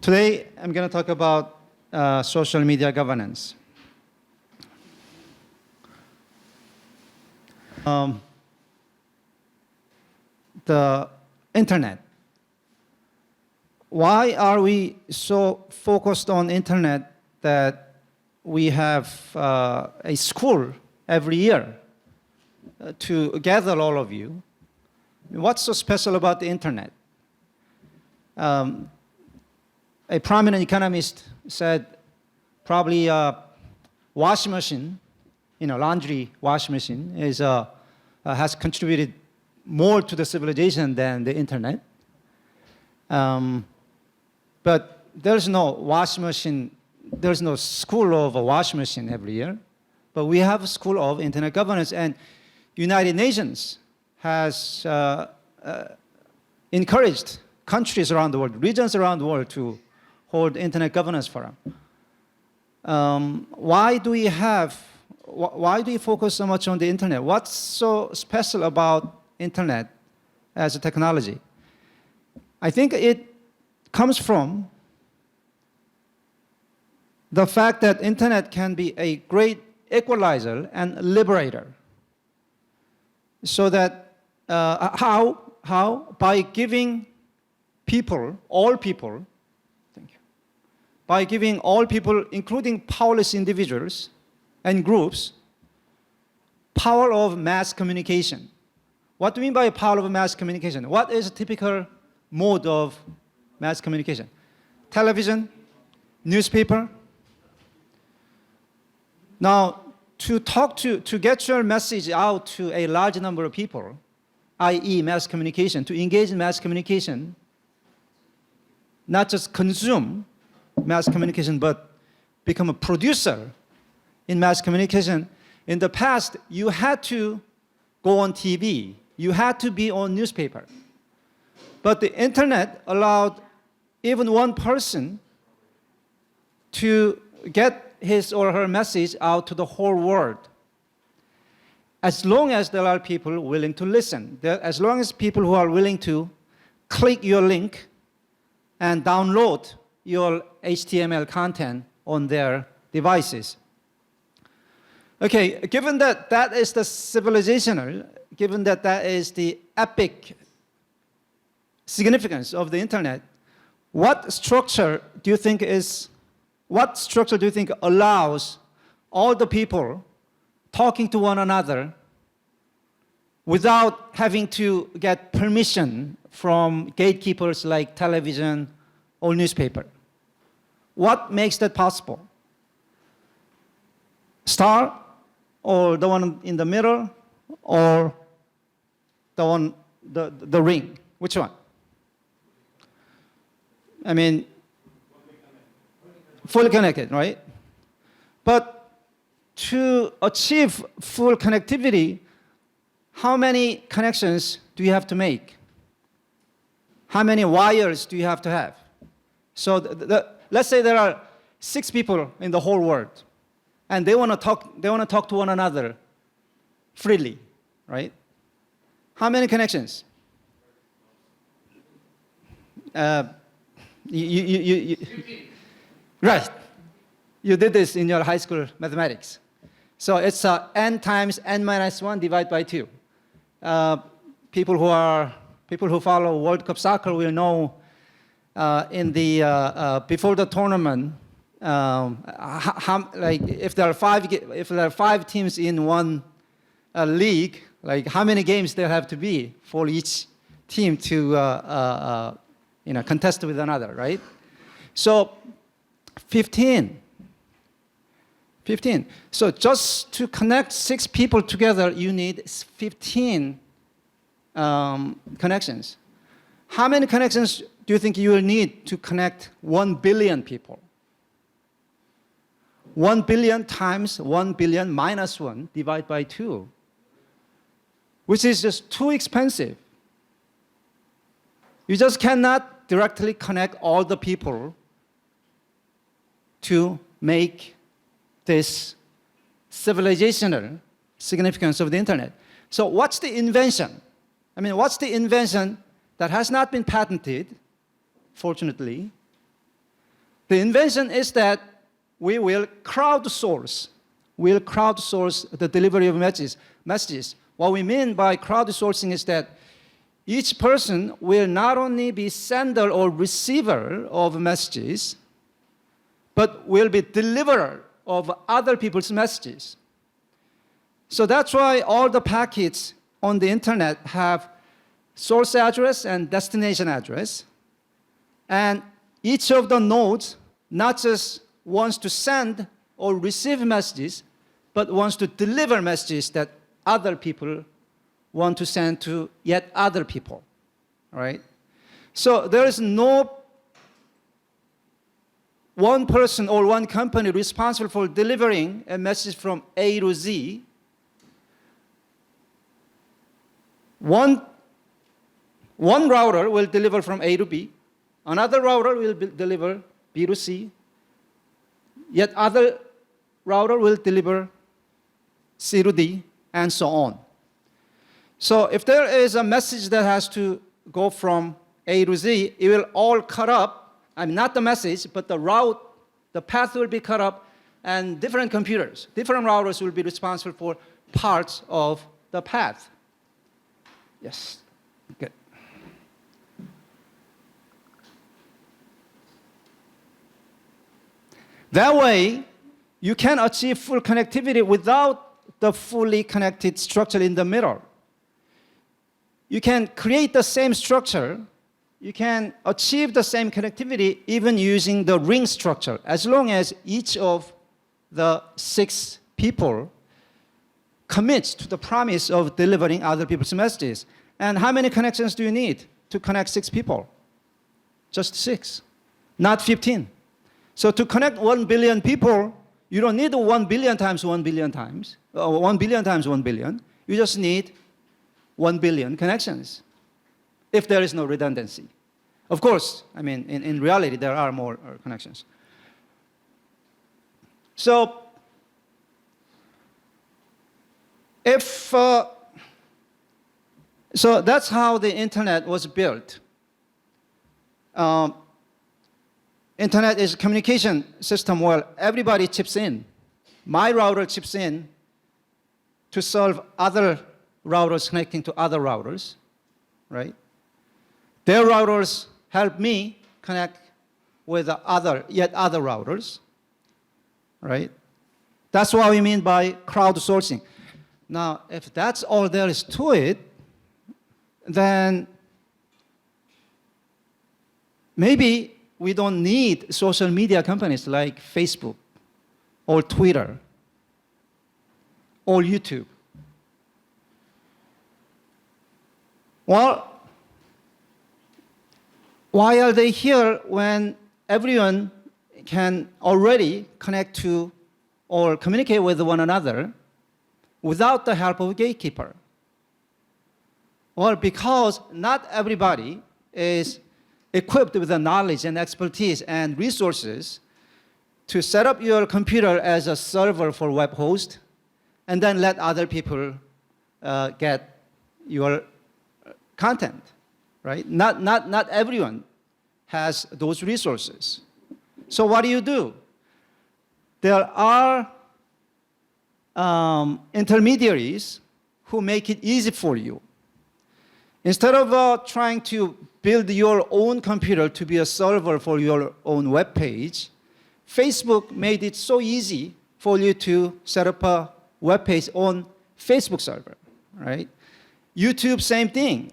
Today, I'm going to talk about social media governance. The internet. Why are we so focused on internet that we have a school every year to gather all of you? What's so special about the internet? A prominent economist said probably a washing machine, laundry washing machine has contributed more to the civilization than the internet. But there's no washing machine, there's no school of a washing machine every year. But we have a school of internet governance, and United Nations has encouraged countries around the world, regions around the world to hold internet governance forum. Why do we focus so much on the internet? What's so special about internet as a technology? I think it comes from the fact that internet can be a great equalizer and liberator. So that how by giving people, all people, by giving all people, including powerless individuals and groups, power of mass communication. What do we mean by power of mass communication? What is a typical mode of mass communication? Television, newspaper. Now, to get your message out to a large number of people, i.e. mass communication, to engage in mass communication, not just consume mass communication, but become a producer in mass communication. In the past, you had to go on TV. You had to be on newspaper. But the internet allowed even one person to get his or her message out to the whole world. As long as there are people willing to listen, as long as people who are willing to click your link and download your HTML content on their devices. Okay, given that that is the civilizational, given that that is the epic significance of the internet, what structure do you think allows all the people talking to one another without having to get permission from gatekeepers like television or newspaper? What makes that possible? Star, or the one in the middle, or the ring? Which one? I mean, fully connected, right? But to achieve full connectivity, how many connections do you have to make? How many wires do you have to have? So let's say there are 6 people in the whole world, and they want to talk to one another freely, right? How many connections? Right. You did this in your high school mathematics. So it's n times n minus 1 divided by 2. People who follow World Cup soccer will know in the before the tournament, like if there are 5 teams in one league, like how many games there have to be for each team to contest with another, right? So 15. So just to connect 6 people together, you need 15 connections. How many connections do you think you will need to connect 1 billion people? 1 billion times 1 billion minus 1 divided by 2, which is just too expensive. You just cannot directly connect all the people to make this civilizational significance of the internet. So what's the invention? I mean, what's the invention that has not been patented, fortunately, The invention is that we will crowdsource. We'll crowdsource the delivery of messages. What we mean by crowdsourcing is that each person will not only be sender or receiver of messages, but will be deliverer of other people's messages. So that's why all the packets on the internet have source address and destination address. And each of the nodes not just wants to send or receive messages, but wants to deliver messages that other people want to send to yet other people, right? So there is no one person or one company responsible for delivering a message from A to Z. One router will deliver from A to B. Another router will deliver B to C. Yet other router will deliver C to D, and so on. So if there is a message that has to go from A to Z, it will all cut up. I mean, not the message, but the route, the path will be cut up, and different computers, different routers will be responsible for parts of the path. Yes, good. That way, you can achieve full connectivity without the fully connected structure in the middle. You can create the same structure, you can achieve the same connectivity even using the ring structure, as long as each of the 6 people commits to the promise of delivering other people's messages. And how many connections do you need to connect 6 people? Just 6, not 15. So to connect 1 billion people, you don't need 1 billion times 1 billion times, or 1 billion times 1 billion. You just need 1 billion connections, if there is no redundancy. Of course, I mean, in reality, there are more connections. So so that's how the internet was built. Internet is a communication system where everybody chips in. My router chips in to solve other routers connecting to other routers, right? Their routers help me connect with yet other routers, right? That's what we mean by crowdsourcing. Now, if that's all there is to it, then maybe we don't need social media companies like Facebook or Twitter or YouTube. Well, why are they here when everyone can already connect to or communicate with one another without the help of a gatekeeper? Well, because not everybody is equipped with the knowledge and expertise and resources to set up your computer as a server for web host and then let other people get your content, right? Not everyone has those resources. So what do? There are intermediaries who make it easy for you. Instead of trying to build your own computer to be a server for your own web page, Facebook made it so easy for you to set up a web page on Facebook server, right? YouTube, same thing.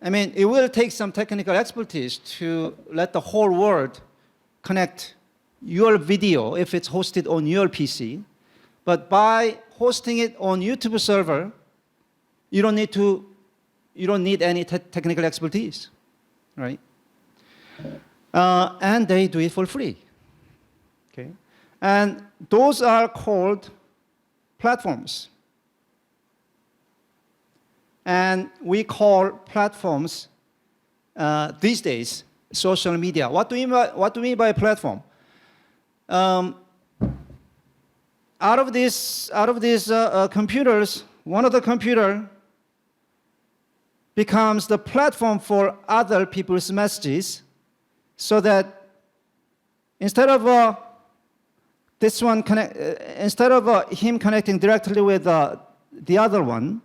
I mean, it will take some technical expertise to let the whole world connect your video if it's hosted on your PC. But by hosting it on YouTube server, you don't need any technical expertise, right? And they do it for free, okay? And those are called platforms. And we call platforms these days social media. What do we mean by platform? Out of these computers, one of the computer becomes the platform for other people's messages, so that instead of this one instead of him connecting directly with the other one,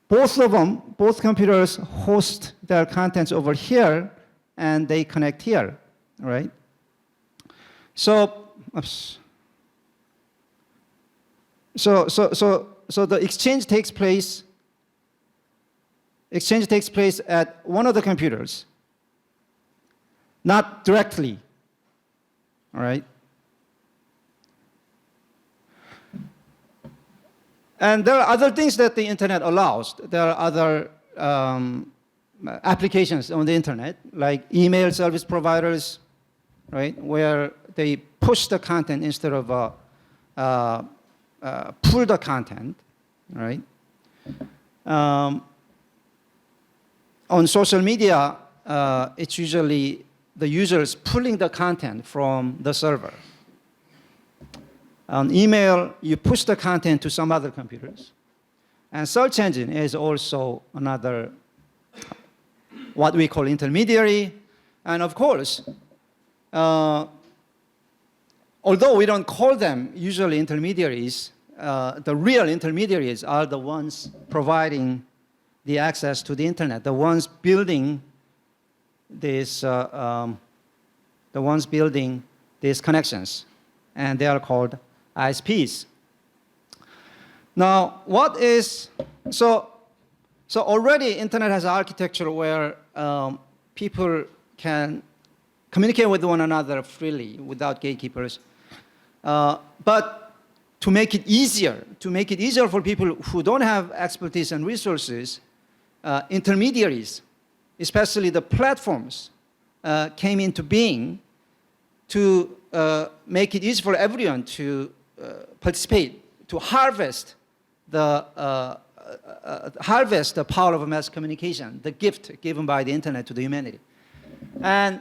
both computers host their contents over here, and they connect here, right? So, oops. So the exchange takes place at one of the computers, not directly, all right? And there are other things that the internet allows. There are other applications on the internet, like email service providers, right, where they push the content instead of pull the content, right? On social media, it's usually the users pulling the content from the server. On email, you push the content to some other computers. And search engine is also another, what we call intermediary. And of course, although we don't call them usually intermediaries, the real intermediaries are the ones providing the access to the internet, the ones building these connections, and they are called ISPs. Now, so already internet has architecture where people can communicate with one another freely without gatekeepers. But to make it easier for people who don't have expertise and resources, intermediaries, especially the platforms, came into being to make it easy for everyone to participate, to harvest the power of mass communication, the gift given by the internet to the humanity. And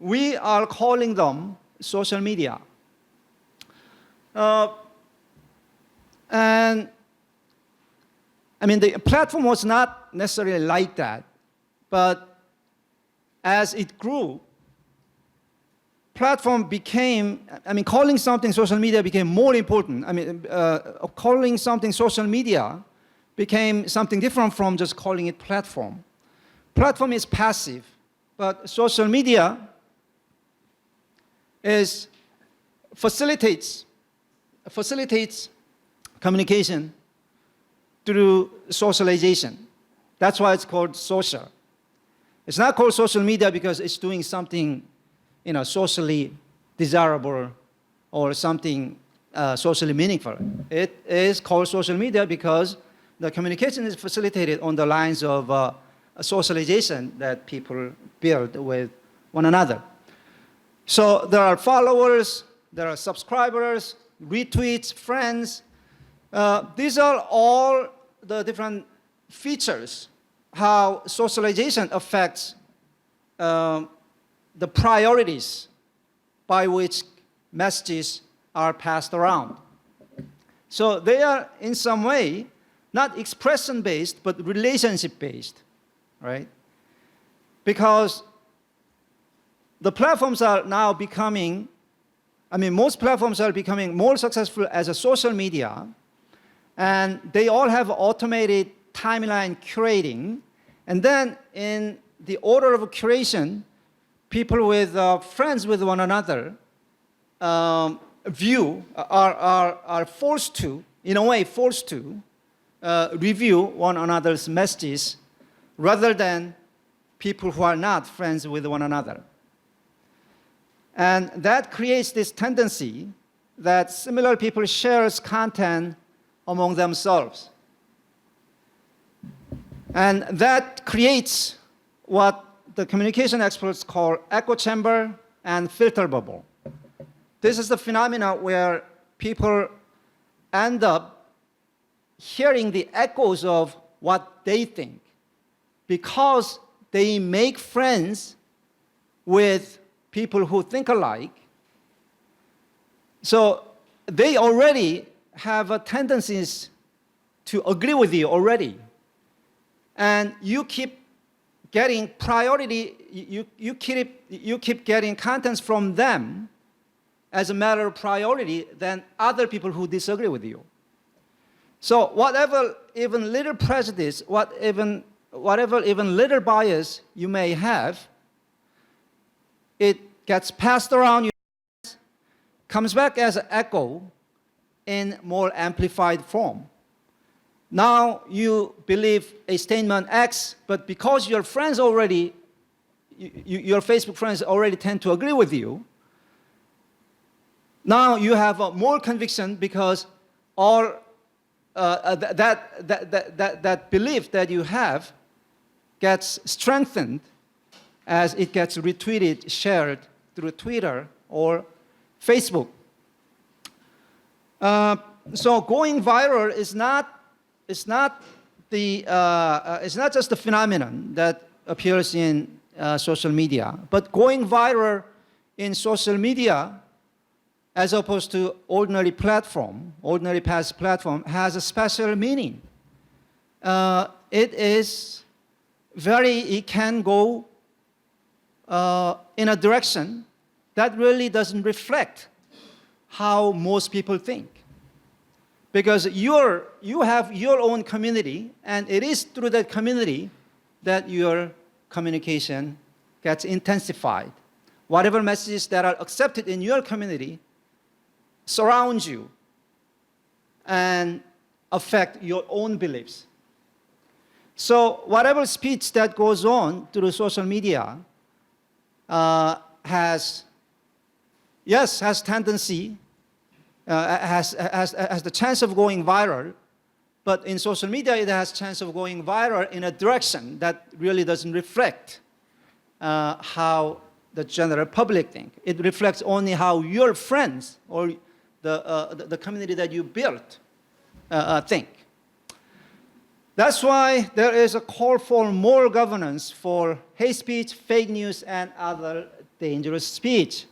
we are calling them social media. And I mean, the platform was not necessarily like that, but as it grew, platform became, calling something social media became more important. Calling something social media became something different from just calling it platform. Platform is passive, but social media facilitates communication through socialization. That's why it's called social. It's not called social media because it's doing something, socially desirable or something socially meaningful. It is called social media because the communication is facilitated on the lines of socialization that people build with one another. So there are followers, there are subscribers, retweets, friends. These are all the different features how socialization affects the priorities by which messages are passed around. So they are in some way not expression-based, but relationship-based, right? Because the platforms are now becoming, most platforms are becoming more successful as a social media, and they all have automated timeline curating. And then in the order of curation, people with friends with one another are forced to, in a way, review one another's messages rather than people who are not friends with one another. And that creates this tendency that similar people share content among themselves. And that creates what the communication experts call echo chamber and filter bubble. This is the phenomena where people end up hearing the echoes of what they think because they make friends with people who think alike. So they already have tendencies to agree with you already. And you keep getting priority, you keep getting contents from them as a matter of priority than other people who disagree with you. So whatever even little prejudice, whatever even little bias you may have, it gets passed around, comes back as an echo in more amplified form. Now you believe a statement X, but because your friends already, your Facebook friends already tend to agree with you, now you have more conviction because all that belief that you have gets strengthened as it gets retweeted, shared through Twitter or Facebook. So going viral is not just the phenomenon that appears in social media, but going viral in social media as opposed to ordinary past platform has a special meaning. It can go in a direction that really doesn't reflect how most people think. Because you have your own community, and it is through that community that your communication gets intensified. Whatever messages that are accepted in your community surround you and affect your own beliefs. So whatever speech that goes on through social media has tendency, has the chance of going viral, but in social media it has chance of going viral in a direction that really doesn't reflect how the general public think. It reflects only how your friends or the community that you built think. That's why there is a call for more governance for hate speech, fake news, and other dangerous speech.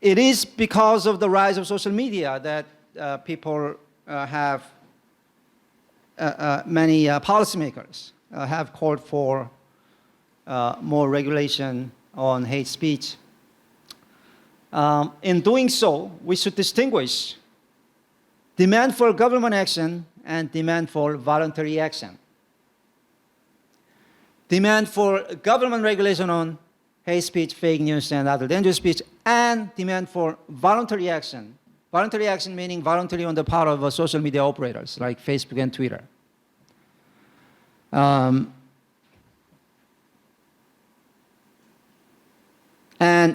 It is because of the rise of social media that people have, many policymakers have called for more regulation on hate speech. In doing so, we should distinguish demand for government action and demand for voluntary action. Demand for government regulation on hate speech, fake news, and other dangerous speech, and demand for voluntary action. Voluntary action meaning voluntary on the part of social media operators like Facebook and Twitter. And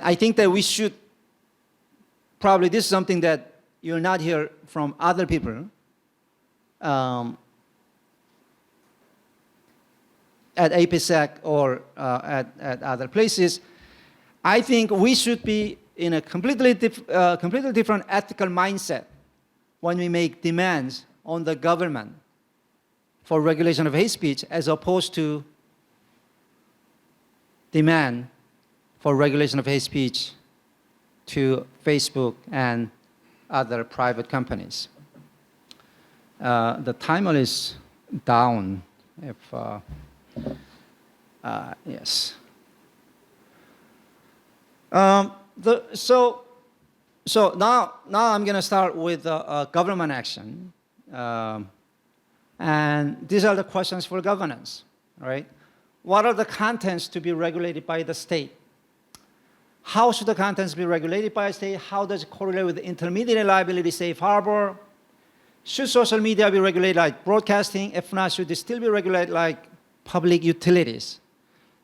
I think that we should, probably this is something that you'll not hear from other people at APSIG or at other places. I think we should be in a completely different ethical mindset when we make demands on the government for regulation of hate speech as opposed to demand for regulation of hate speech to Facebook and other private companies. The timer is down. If yes. So now I'm going to start with government action, and these are the questions for governance, right? What are the contents to be regulated by the state? How should the contents be regulated by a state? How does it correlate with the intermediary liability safe harbor? Should social media be regulated like broadcasting? If not, should they still be regulated like public utilities?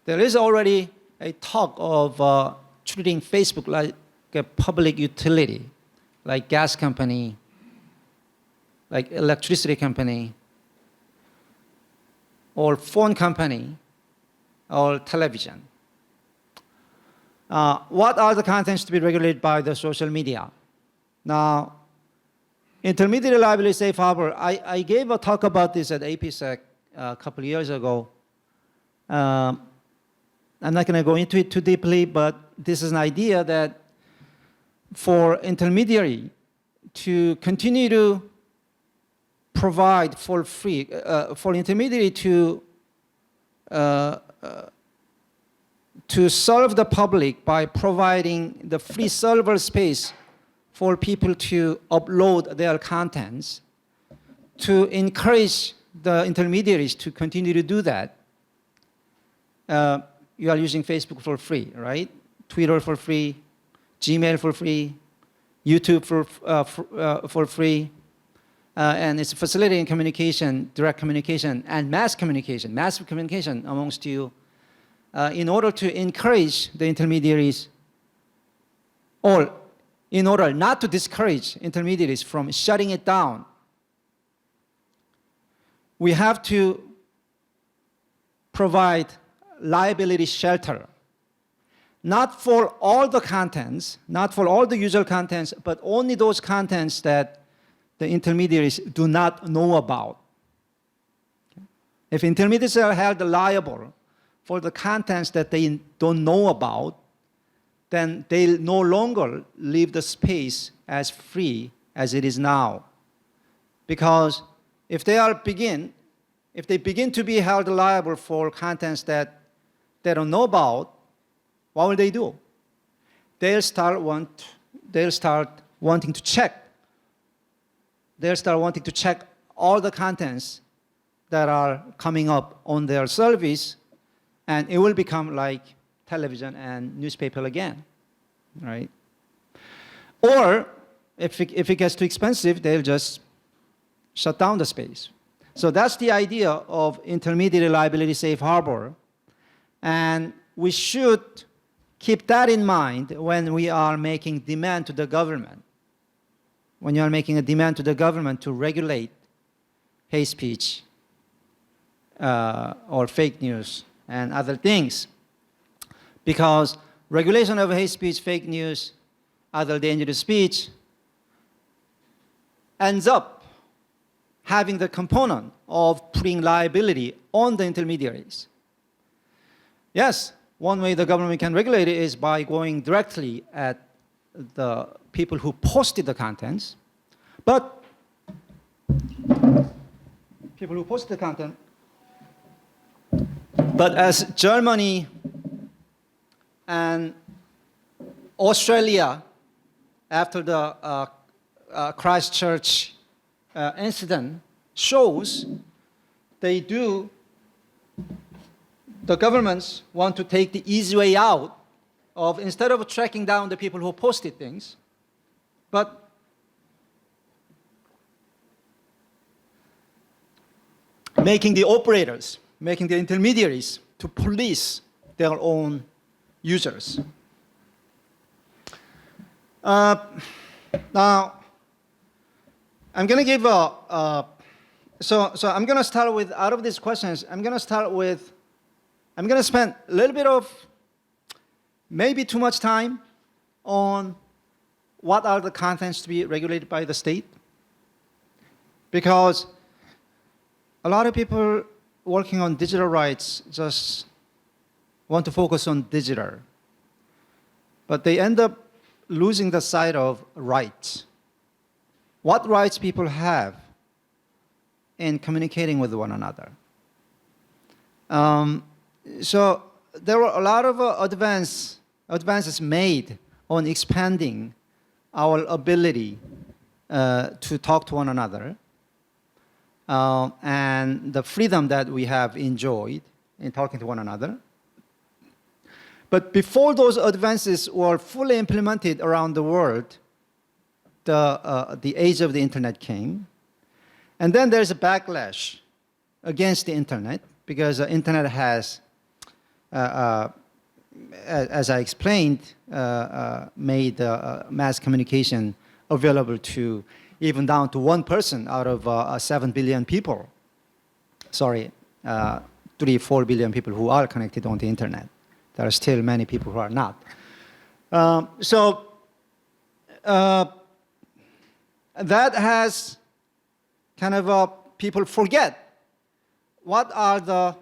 There is already a talk of treating Facebook like a public utility, like gas company, like electricity company, or phone company, or television. What are the contents to be regulated by the social media? Now, intermediary liability safe harbor, I gave a talk about this at APSIG a couple of years ago. I'm not going to go into it too deeply, but this is an idea that for intermediary to continue to provide for free, for intermediary to serve the public by providing the free server space for people to upload their contents, to encourage the intermediaries to continue to do that. You are using Facebook for free, right? Twitter for free, Gmail for free, YouTube for free, and it's facilitating communication, direct communication, and massive communication amongst you, in order to encourage the intermediaries, or in order not to discourage intermediaries from shutting it down. We have to provide liability shelter, not for all the contents, not for all the user contents, but only those contents that the intermediaries do not know about. If intermediaries are held liable for the contents that they don't know about, then they'll no longer leave the space as free as it is now. Because if they begin to be held liable for contents that they don't know about, what will they do? They'll start wanting to check. They'll start wanting to check all the contents that are coming up on their service, and it will become like television and newspaper again, right? Or if it gets too expensive, they'll just shut down the space. So that's the idea of intermediary liability safe harbor. And we should keep that in mind when we are making demand to the government. When you are making a demand to the government to regulate hate speech or fake news and other things. Because regulation of hate speech, fake news, other dangerous speech ends up having the component of putting liability on the intermediaries. Yes, one way the government can regulate it is by going directly at the people who posted the contents, but but as Germany and Australia, after the Christchurch incident shows, the governments want to take the easy way out of, instead of tracking down the people who posted things, but making the operators, making the intermediaries to police their own users. Now, I'm going to give so I'm going to start with, out of these questions, I'm going to spend a little bit of, maybe too much time on what are the contents to be regulated by the state. Because a lot of people working on digital rights just want to focus on digital. But they end up losing the sight of rights. What rights people have in communicating with one another. So there were a lot of advances made on expanding our ability to talk to one another, and the freedom that we have enjoyed in talking to one another. But before those advances were fully implemented around the world, the age of the internet came. And then there's a backlash against the internet, because the internet has, as I explained, made mass communication available to even down to 1 person out of 7 billion people. Sorry, 3-4 billion people who are connected on the internet. There are still many people who are not. That has kind of people forget what are the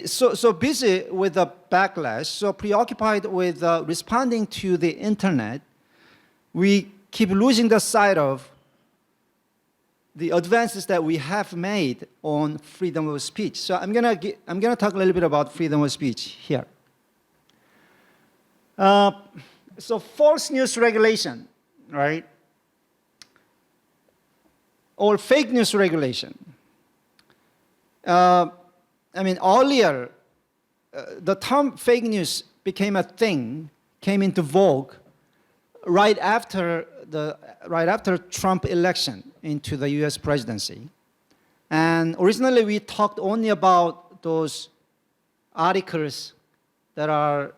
so busy with the backlash, so preoccupied with responding to the internet, we keep losing the sight of the advances that we have made on freedom of speech. So I'm gonna talk a little bit about freedom of speech here. So false news regulation, right? Or fake news regulation. I mean, earlier, the term fake news became a thing, came into vogue right after Trump election into the U.S. presidency. And originally, we talked only about those articles that are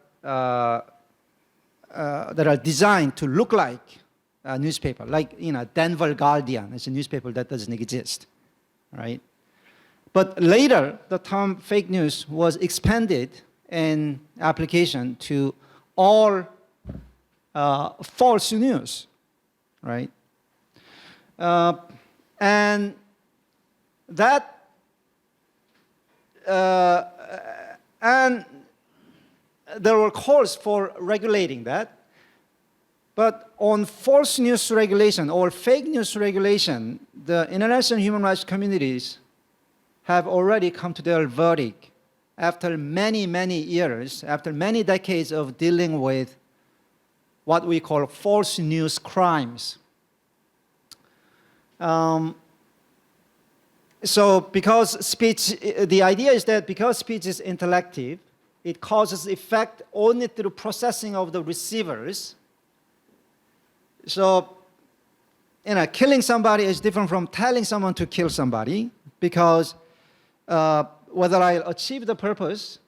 designed to look like a newspaper, like Denver Guardian. It's a newspaper that doesn't exist, right? But later, the term fake news was expanded in application to all false news, right? And that and there were calls for regulating that. But on false news regulation or fake news regulation, the international human rights communities have already come to their verdict after many, many years, after many decades of dealing with what we call false news crimes. So because speech, the idea is that because speech is intellective, it causes effect only through processing of the receivers. So, killing somebody is different from telling someone to kill somebody, because whether I achieve the purpose,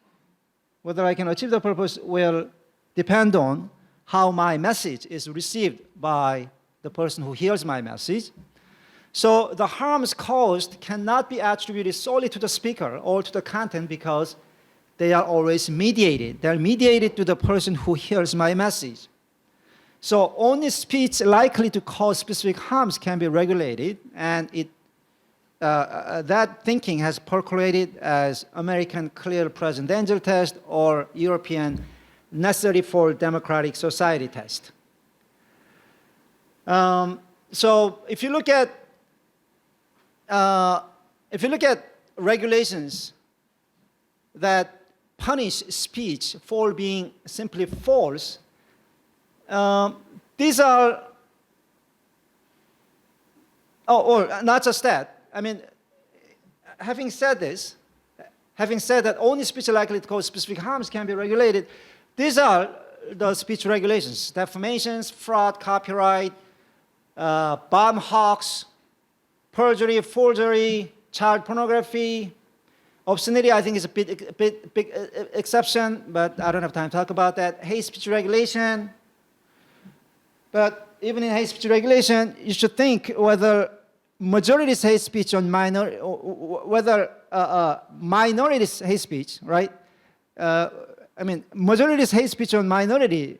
whether I can achieve the purpose will depend on how my message is received by the person who hears my message. So the harms caused cannot be attributed solely to the speaker or to the content, because they are always mediated. They're mediated to the person who hears my message. So only speech likely to cause specific harms can be regulated, and that thinking has percolated as American clear present danger test or European necessary for democratic society test. So if you look at regulations that punish speech for being simply false, these are, not just that. I mean, having said that only speech likely to cause specific harms can be regulated, these are the speech regulations: defamations, fraud, copyright, bomb hawks, perjury, forgery, child pornography. Obscenity, I think, is a big exception, but I don't have time to talk about that. Hate speech regulation. But even in hate speech regulation, you should think whether majorities hate speech on whether minorities hate speech, right? Majorities hate speech on minority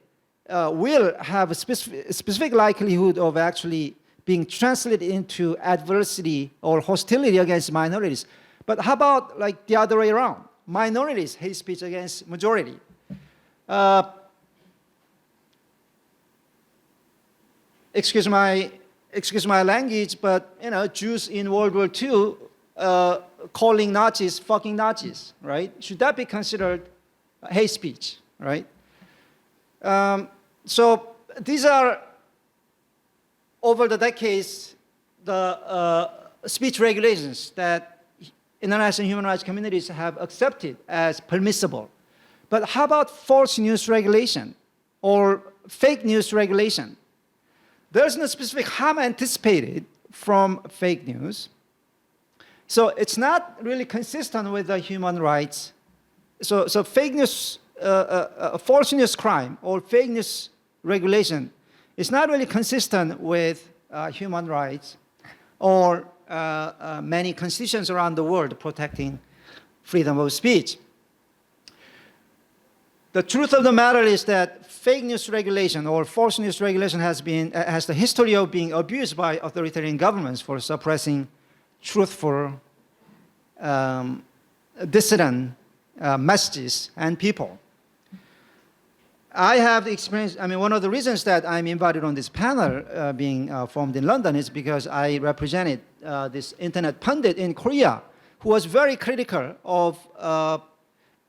will have a specific likelihood of actually being translated into adversity or hostility against minorities. But how about like the other way around? Minorities hate speech against majority. Excuse my language, but Jews in World War II calling Nazis fucking Nazis, right? Should that be considered hate speech, right? So these are, over the decades, the speech regulations that international human rights communities have accepted as permissible. But how about false news regulation or fake news regulation? There's no specific harm anticipated from fake news. So it's not really consistent with the human rights. So fake news, false news crime or fake news regulation is not really consistent with human rights or many constitutions around the world protecting freedom of speech. The truth of the matter is that fake news regulation or false news regulation has the history of being abused by authoritarian governments for suppressing truthful, dissident messages and people. I have the experience. I mean, one of the reasons that I'm invited on this panel being formed in London is because I represented this internet pundit in Korea who was very critical of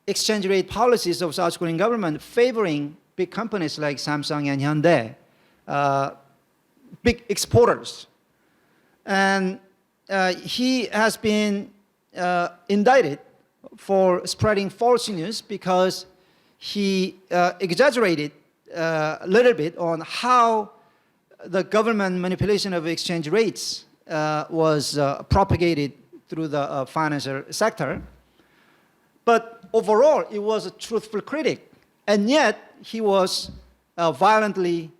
exchange rate policies of South Korean government favoring big companies like Samsung and Hyundai, big exporters. And he has been indicted for spreading false news because he exaggerated a little bit on how the government manipulation of exchange rates was propagated through the financial sector. But overall, it was a truthful critic. And yet, he was violently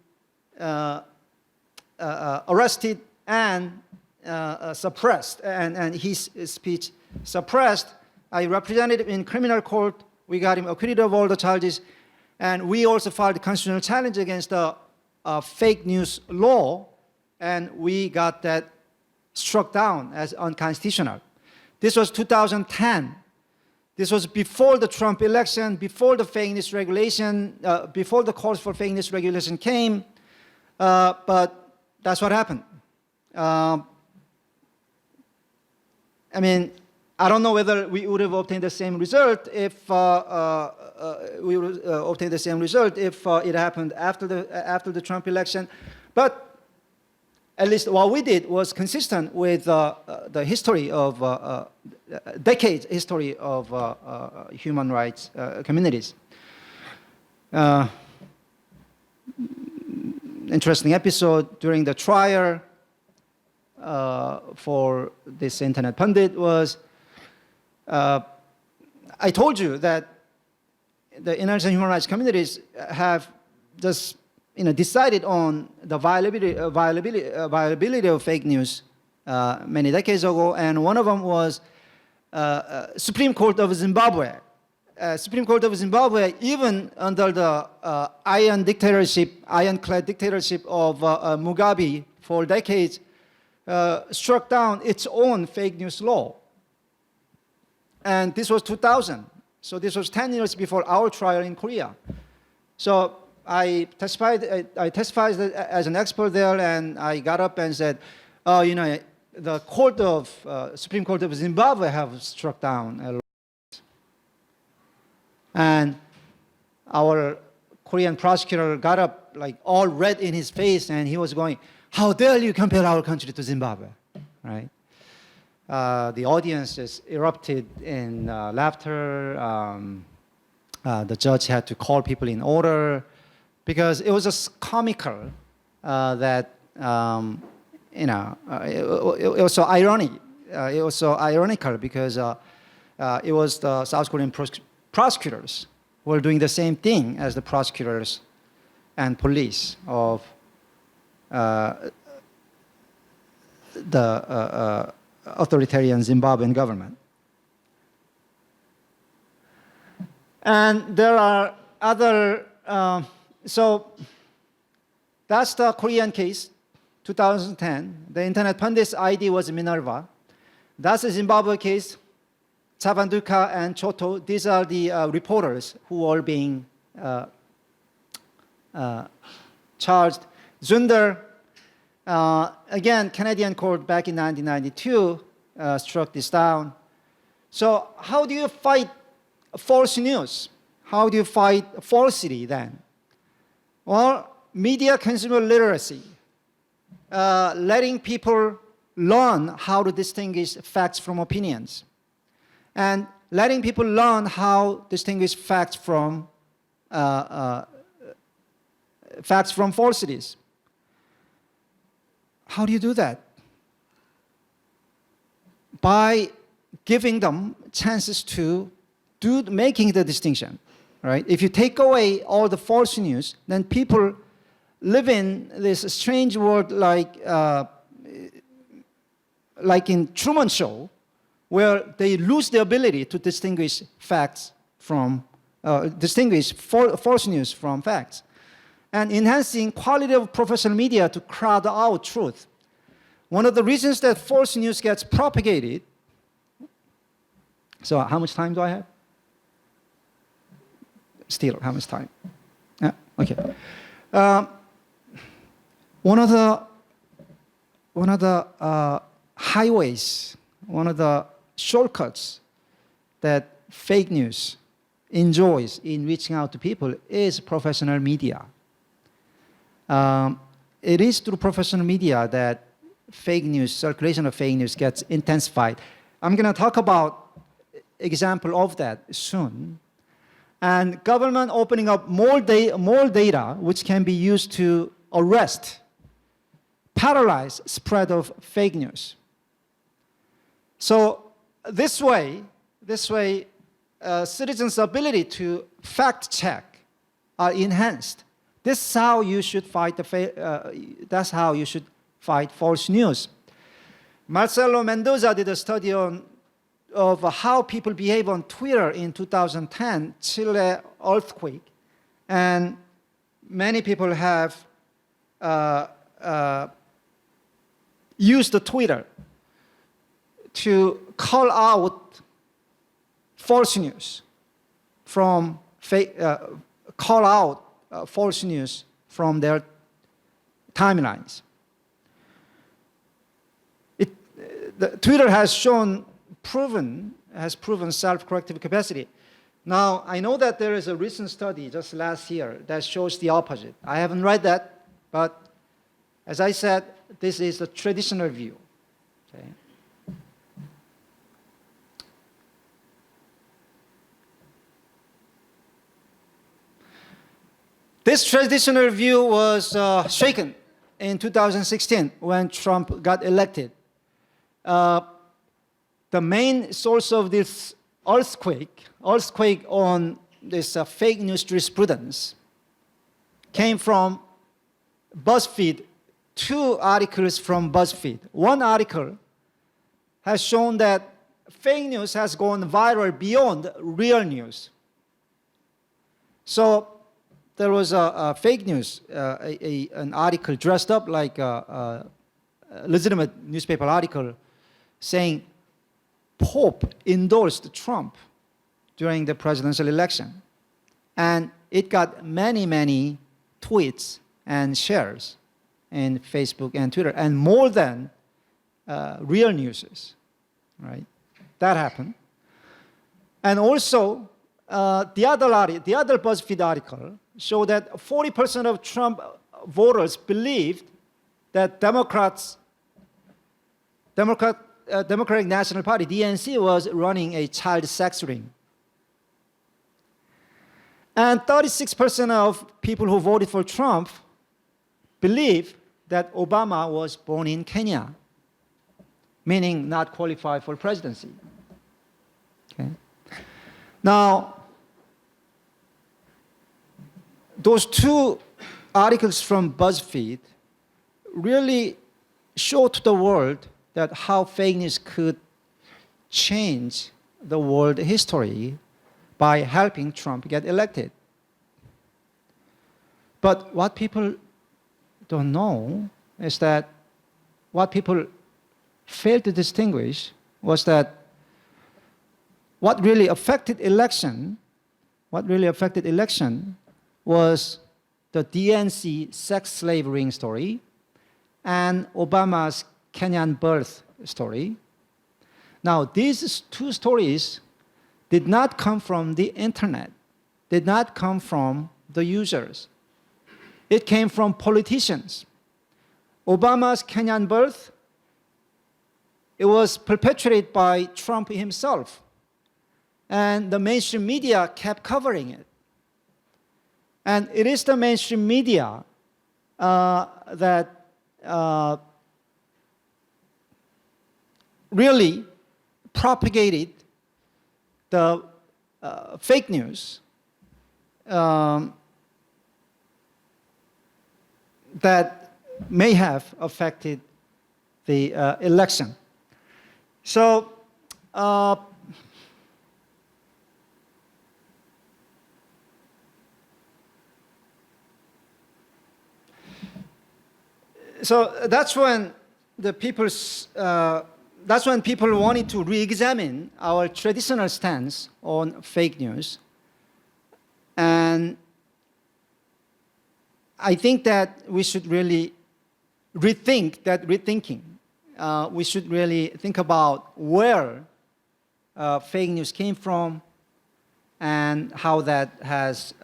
arrested and suppressed, and his speech suppressed. I represented him in criminal court. We got him acquitted of all the charges. And we also filed a constitutional challenge against the fake news law, and we got that struck down as unconstitutional. This was 2010. This was before the Trump election, before the fake news regulation, before the calls for fake news regulation came, but that's what happened. I mean, I don't know whether we would have obtained the same result if we would obtain the same result if it happened after the Trump election, but at least what we did was consistent with the history of decades history of human rights communities. Interesting episode during the trial for this internet pundit was I told you that the international human rights communities have just decided on the viability of fake news many decades ago, and one of them was Supreme Court of Zimbabwe. Supreme Court of Zimbabwe, even under the ironclad dictatorship of Mugabe for decades, struck down its own fake news law. And this was 2000. So this was 10 years before our trial in Korea. So I testified as an expert there, and I got up and said, oh, the Supreme Court of Zimbabwe have struck down a law. And our Korean prosecutor got up like all red in his face, and he was going, how dare you compare our country to Zimbabwe, right? The audience just erupted in laughter. The judge had to call people in order because it was just comical that, it was so ironic. It was so ironical because it was the South Korean prosecutors who were doing the same thing as the prosecutors and police of the authoritarian Zimbabwean government. And there are other, so that's the Korean case, 2010. The internet pundit's ID was Minerva. That's the Zimbabwe case, Chabanduka and Choto. These are the reporters who are being charged. Zunder, again, Canadian court back in 1992 struck this down. So how do you fight false news? How do you fight falsity then? Well, media consumer literacy, letting people learn how to distinguish facts from opinions, and letting people learn how to distinguish facts from falsities. How do you do that? By giving them chances to making the distinction, right? If you take away all the false news, then people live in this strange world like in Truman Show, where they lose the ability to distinguish facts from, false news from facts. And enhancing quality of professional media to crowd out truth. One of the reasons that false news gets propagated, so how much time do I have? Still, how much time? Yeah. Okay. Um, one of the highways, one of the shortcuts that fake news enjoys in reaching out to people is professional media. It is through professional media that fake news, circulation of fake news gets intensified. I'm going to talk about example of that soon. And government opening up more data which can be used to arrest, paralyze spread of fake news. So this way, citizens' ability to fact check are enhanced. This is how you should fight that's how you should fight false news. Marcelo Mendoza did a study of how people behave on Twitter in 2010, Chile earthquake, and many people have used the Twitter to call out false news from false news from their timelines. Twitter has proven self-corrective capacity. Now, I know that there is a recent study just last year that shows the opposite. I haven't read that, but as I said, this is the traditional view. Okay? This traditional view was shaken in 2016 when Trump got elected. The main source of this earthquake on this fake news jurisprudence came from BuzzFeed, 2 articles from BuzzFeed. One article has shown that fake news has gone viral beyond real news. So there was a fake news, an article dressed up like a legitimate newspaper article saying Pope endorsed Trump during the presidential election. And it got many, many tweets and shares in Facebook and Twitter, and more than real news, right? That happened. And also, the other BuzzFeed article showed that 40% of Trump voters believed that Democratic National Party, DNC, was running a child sex ring. And 36% of people who voted for Trump believe that Obama was born in Kenya, meaning not qualified for presidency. Okay? Now, those 2 articles from BuzzFeed really show to the world that how fake news could change the world history by helping Trump get elected. But what people don't know is that what people failed to distinguish was that what really affected election was the DNC sex slave ring story and Obama's Kenyan birth story. Now, these 2 stories did not come from the internet, did not come from the users. It came from politicians. Obama's Kenyan birth, it was perpetrated by Trump himself. And the mainstream media kept covering it. And it is the mainstream media that really propagated the fake news that may have affected the election. So, that's when people wanted to re-examine our traditional stance on fake news. And I think that we should really rethink that rethinking. We should really think about where fake news came from and how that has,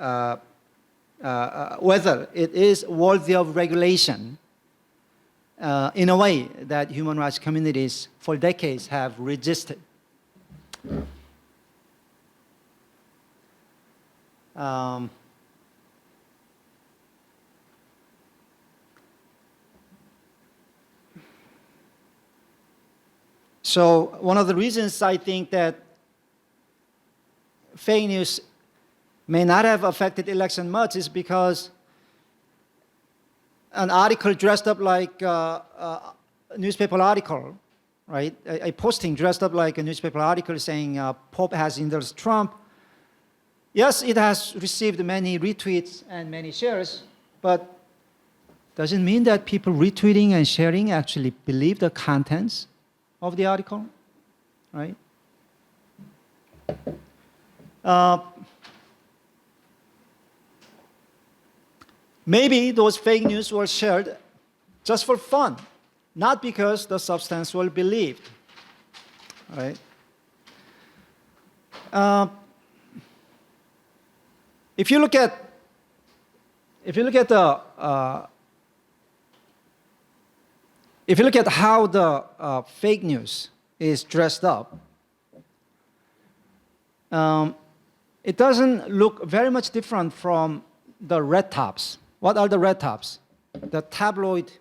whether it is worthy of regulation in a way that human rights communities for decades have resisted. So one of the reasons I think that fake news may not have affected election much is because an article dressed up like a newspaper article, right? A posting dressed up like a newspaper article saying Pope has endorsed Trump. Yes, it has received many retweets and many shares, but does it mean that people retweeting and sharing actually believe the contents of the article, right? Maybe those fake news were shared just for fun, not because the substance was believed, right? If you look at how the fake news is dressed up, it doesn't look very much different from the red tops. What are the red tops? The tabloid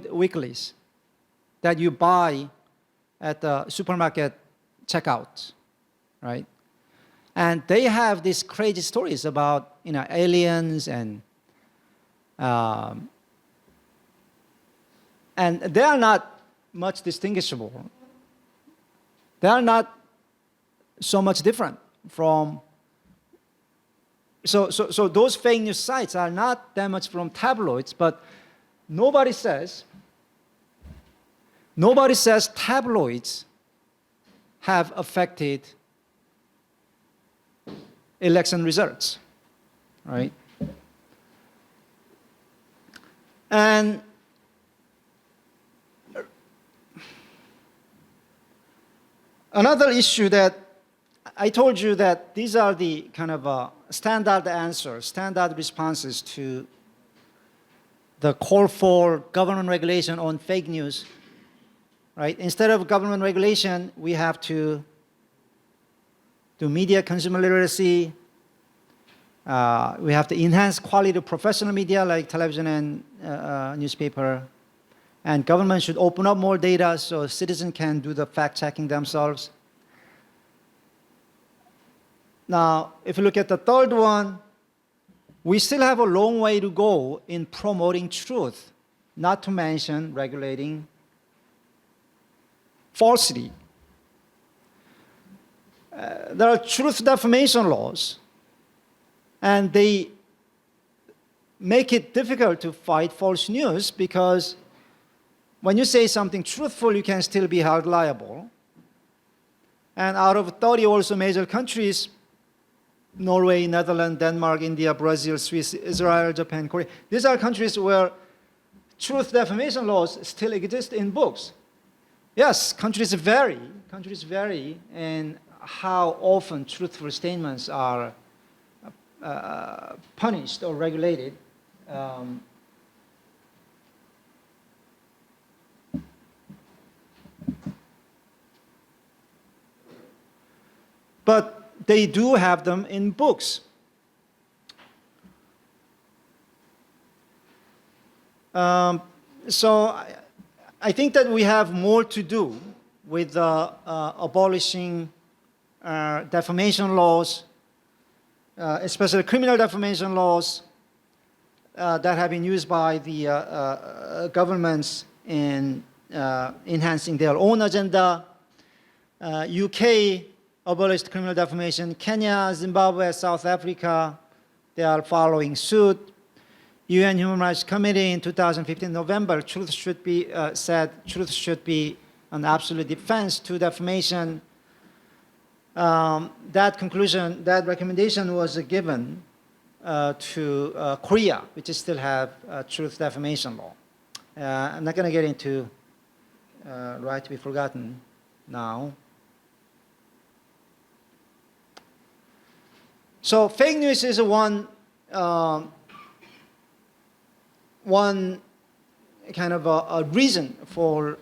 weeklies that you buy at the supermarket checkout, right? And they have these crazy stories about aliens and they are not much distinguishable. They are not so much different from. So those fake news sites are not that much from tabloids, but nobody says tabloids have affected election results, right? And another issue that I told you that these are the kind of standard answers, standard responses to the call for government regulation on fake news, right? Instead of government regulation, we have to do media consumer literacy. We have to enhance quality of professional media like television and newspaper. And government should open up more data so citizens can do the fact-checking themselves. Now, if you look at the third one, we still have a long way to go in promoting truth, not to mention regulating falsity. There are truth defamation laws, and they make it difficult to fight false news because when you say something truthful, you can still be held liable. And out of 30 also major countries, Norway, Netherlands, Denmark, India, Brazil, Swiss, Israel, Japan, Korea, these are countries where truth defamation laws still exist in books. Yes, countries vary in how often truthful statements are punished or regulated. But they do have them in books. So I think that we have more to do with abolishing defamation laws, especially criminal defamation laws that have been used by the governments in enhancing their own agenda. UK abolished criminal defamation. Kenya, Zimbabwe, South Africa, they are following suit. UN Human Rights Committee in 2015 November, truth should be truth should be an absolute defense to defamation. That conclusion, that recommendation was given to Korea, which still have truth defamation law. I'm not going to get into right to be forgotten now. So fake news is one kind of a reason for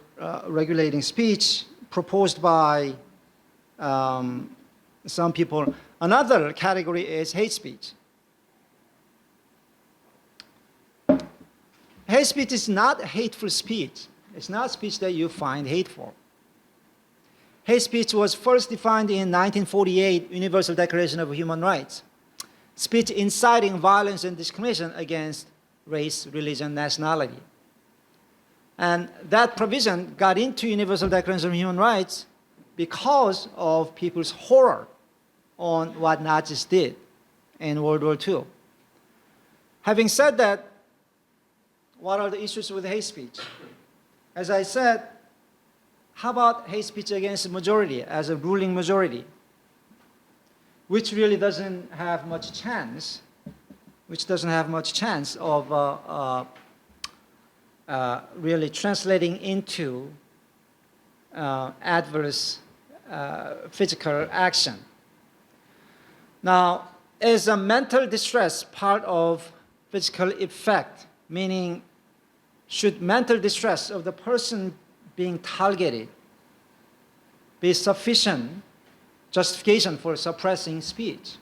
regulating speech proposed by some people. Another category is hate speech. Hate speech is not hateful speech. It's not speech that you find hateful. Hate speech was first defined in 1948 Universal Declaration of Human Rights. Speech inciting violence and discrimination against race, religion, nationality. And that provision got into Universal Declaration of Human Rights because of people's horror on what Nazis did in World War II. Having said that, what are the issues with hate speech? As I said, how about hate speech against the majority as a ruling majority, which really doesn't have much chance, of really translating into adverse physical action. Now, is a mental distress part of physical effect, meaning should mental distress of the person being targeted be sufficient justification for suppressing speech?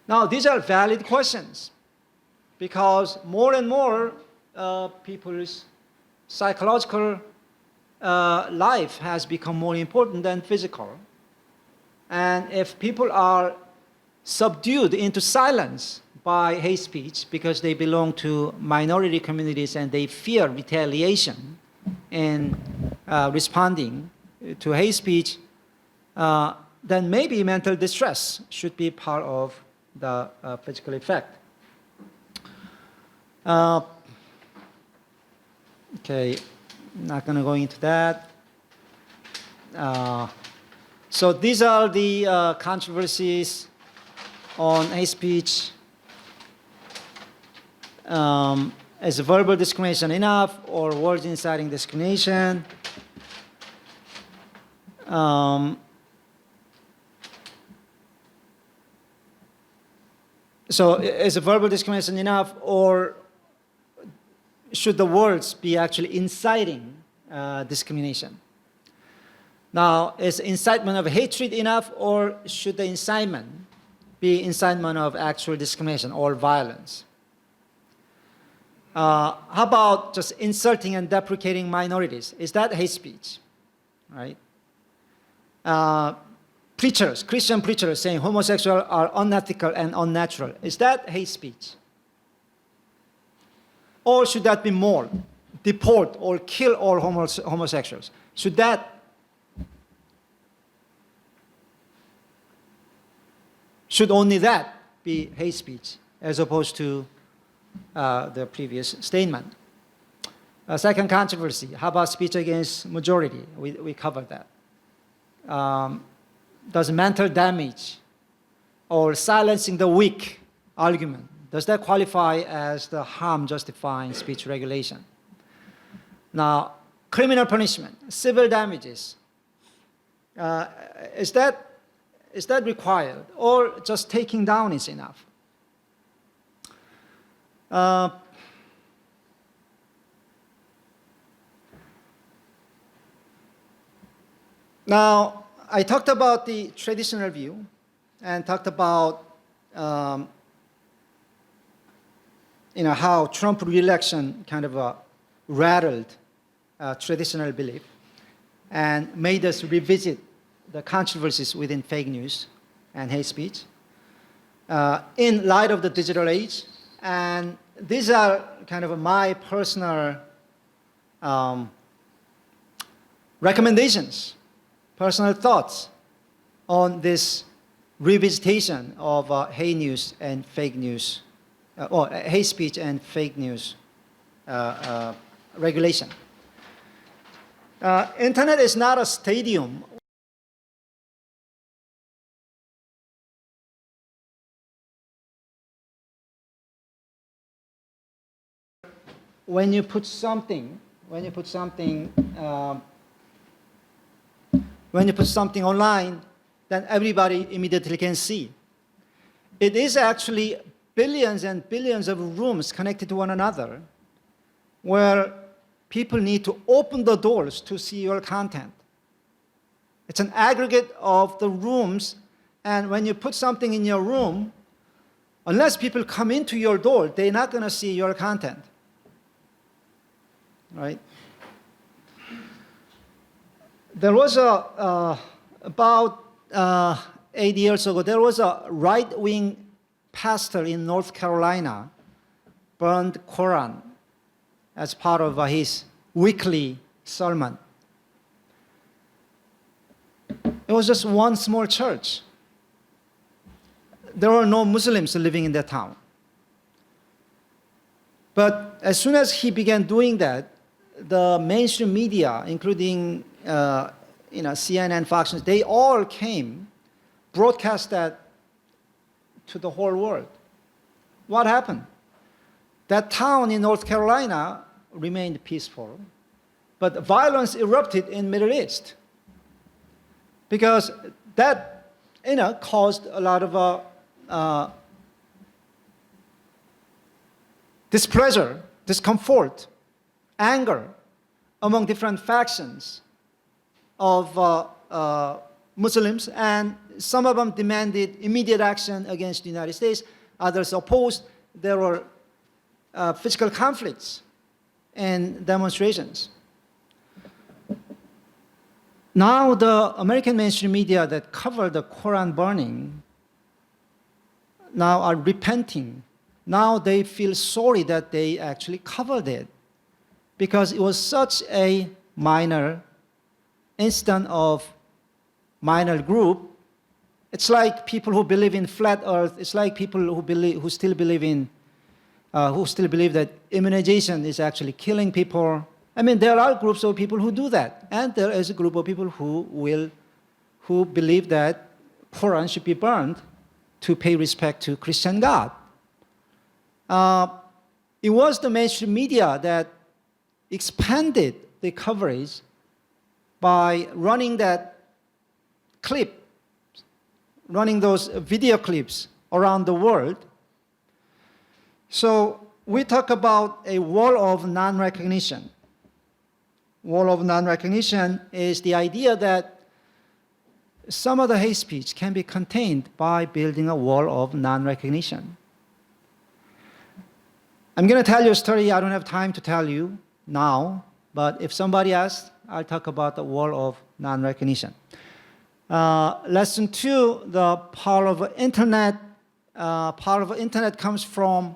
Now, these are valid questions because more and more people's psychological life has become more important than physical. And if people are subdued into silence by hate speech because they belong to minority communities and they fear retaliation in responding to hate speech, then maybe mental distress should be part of the physical effect. Okay, not going to go into that. So these are the controversies on hate speech. Is verbal discrimination enough or words inciting discrimination? So is verbal discrimination enough, or should the words be actually inciting discrimination? Now, is incitement of hatred enough, or should the incitement be incitement of actual discrimination or violence? How about just insulting and deprecating minorities? Is that hate speech? Right? Preachers, Christian preachers saying homosexuals are unethical and unnatural. Is that hate speech? Or should that be more? Deport or kill all homosexuals. Should only that be hate speech as opposed to the previous statement? Second controversy, how about speech against majority? We covered that. Does mental damage or silencing the weak argument, does that qualify as the harm justifying speech regulation? Now, criminal punishment, civil damages, is that required, or just taking down is enough? Now, I talked about the traditional view and talked about how Trump re-election kind of rattled traditional belief and made us revisit the controversies within fake news and hate speech in light of the digital age. And these are kind of my personal recommendations, personal thoughts on this revisitation of hate news and fake news, or hate speech and fake news regulation. Internet is not a stadium when you put something online, then everybody immediately can see. It is actually billions and billions of rooms connected to one another where people need to open the doors to see your content. It's an aggregate of the rooms, and when you put something in your room, unless people come into your door, they're not going to see your content. Right? There was about 8 years ago, there was a right-wing pastor in North Carolina burned Quran as part of his weekly sermon. It was just one small church. There were no Muslims living in that town. But as soon as he began doing that, the mainstream media, including CNN, Fox News, they all came, broadcast that to the whole world. What happened? That town in North Carolina remained peaceful, but violence erupted in Middle East because that caused a lot of displeasure, discomfort, anger among different factions of Muslims, and some of them demanded immediate action against the United States. Others opposed. There were physical conflicts and demonstrations. Now the American mainstream media that covered the Quran burning now are repenting. Now they feel sorry that they actually covered it because it was such a minor incident of minor group. It's like people who believe in flat earth. It's like people who still believe that immunization is actually killing people. I mean, there are groups of people who do that, and there is a group of people who believe that Quran should be burned to pay respect to Christian God. It was the mainstream media that expanded the coverage by running that clip, running those video clips around the world. So we talk about a wall of non-recognition. Wall of non-recognition is the idea that some of the hate speech can be contained by building a wall of non-recognition. I'm going to tell you a story I don't have time to tell you now, but if somebody asks, I'll talk about the wall of non-recognition. Lesson 2, the power of the internet. Power of the internet comes from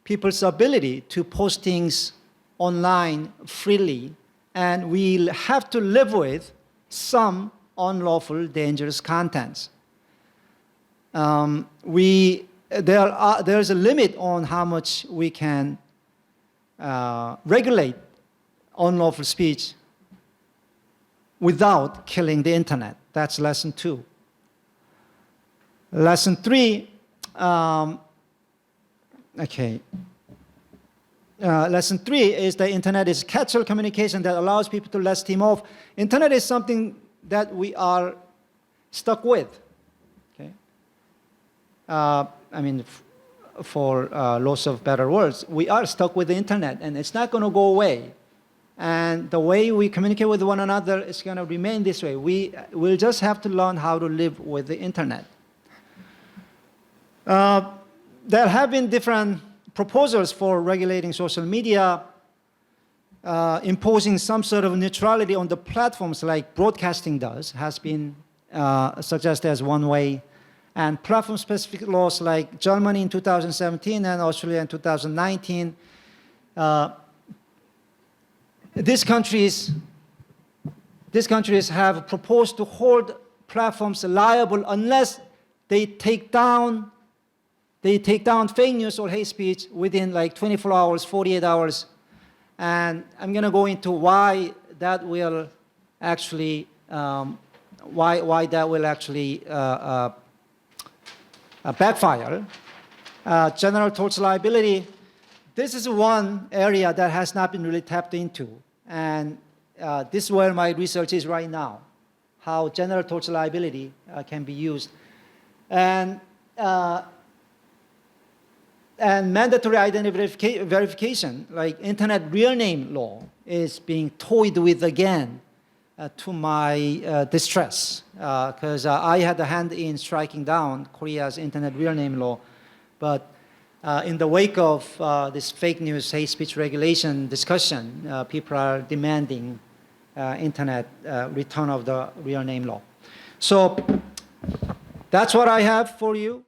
people's ability to post things online freely, and we'll have to live with some unlawful, dangerous contents. There's a limit on how much we can regulate unlawful speech without killing the internet. That's lesson 2. Lesson 3, lesson 3 is the internet is casual communication that allows people to let steam off. Internet is something that we are stuck with. Okay? For loss of better words, we are stuck with the internet, and it's not going to go away. And the way we communicate with one another is going to remain this way. We'll just have to learn how to live with the internet. There have been different proposals for regulating social media, imposing some sort of neutrality on the platforms like broadcasting does, has been suggested as one way. And platform-specific laws like Germany in 2017 and Australia in 2019, these countries have proposed to hold platforms liable unless they take down fake news or hate speech within like 24 hours, 48 hours. And I'm going to go into why that will actually backfire. General torts liability this is one area that has not been really tapped into. And this is where my research is right now, how general torts liability can be used. And mandatory identity verification, like internet real name law, is being toyed with again to my distress, because I had a hand in striking down Korea's internet real name law. But in the wake of this fake news, hate speech regulation discussion, people are demanding internet return of the real name law. So that's what I have for you.